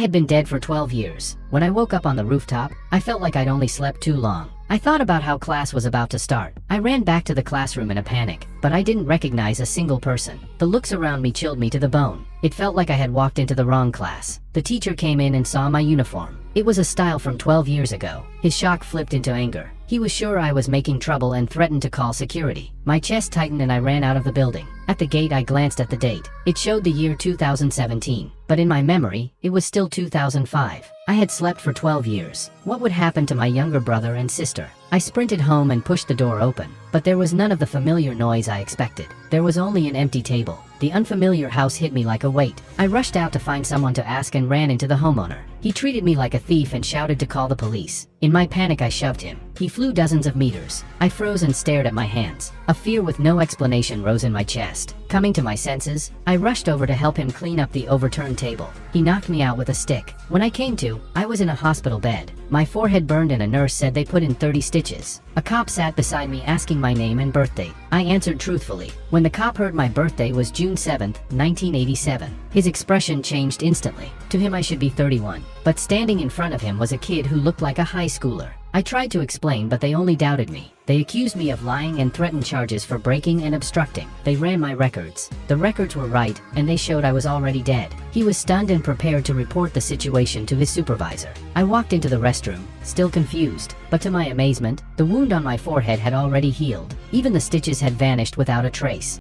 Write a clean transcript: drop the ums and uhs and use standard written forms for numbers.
had been dead for 12 years. When I woke up on the rooftop, I felt like I'd only slept too long. I thought about how class was about to start. I ran back to the classroom in a panic, but I didn't recognize a single person. The looks around me chilled me to the bone. It felt like I had walked into the wrong class. The teacher came in and saw my uniform. It was a style from 12 years ago. His shock flipped into anger. He was sure I was making trouble and threatened to call security. My chest tightened and I ran out of the building. At the gate, I glanced at the date. It showed the year 2017, but in my memory, it was still 2005. I had slept for 12 years. What would happen to my younger brother and sister? I sprinted home and pushed the door open, but there was none of the familiar noise I expected. There was only an empty table. The unfamiliar house hit me like a weight. I rushed out to find someone to ask and ran into the homeowner. He treated me like a thief and shouted to call the police. In my panic, I shoved him. He flew dozens of meters. I froze and stared at my hands. A fear with no explanation rose in my chest. Coming to my senses, I rushed over to help him clean up the overturned table. He knocked me out with a stick. When I came to, I was in a hospital bed. My forehead burned and a nurse said they put in 30 stitches. A cop sat beside me asking my name and birthday. I answered truthfully. When the cop heard my birthday was June 7th, 1987, his expression changed instantly. To him I should be 31, but standing in front of him was a kid who looked like a high schooler. I tried to explain, but they only doubted me. They accused me of lying and threatened charges for breaking and obstructing. They ran my records. The records were right, and they showed I was already dead. He was stunned and prepared to report the situation to his supervisor. I walked into the restroom, still confused, but to my amazement, the wound on my forehead had already healed. Even the stitches had vanished without a trace.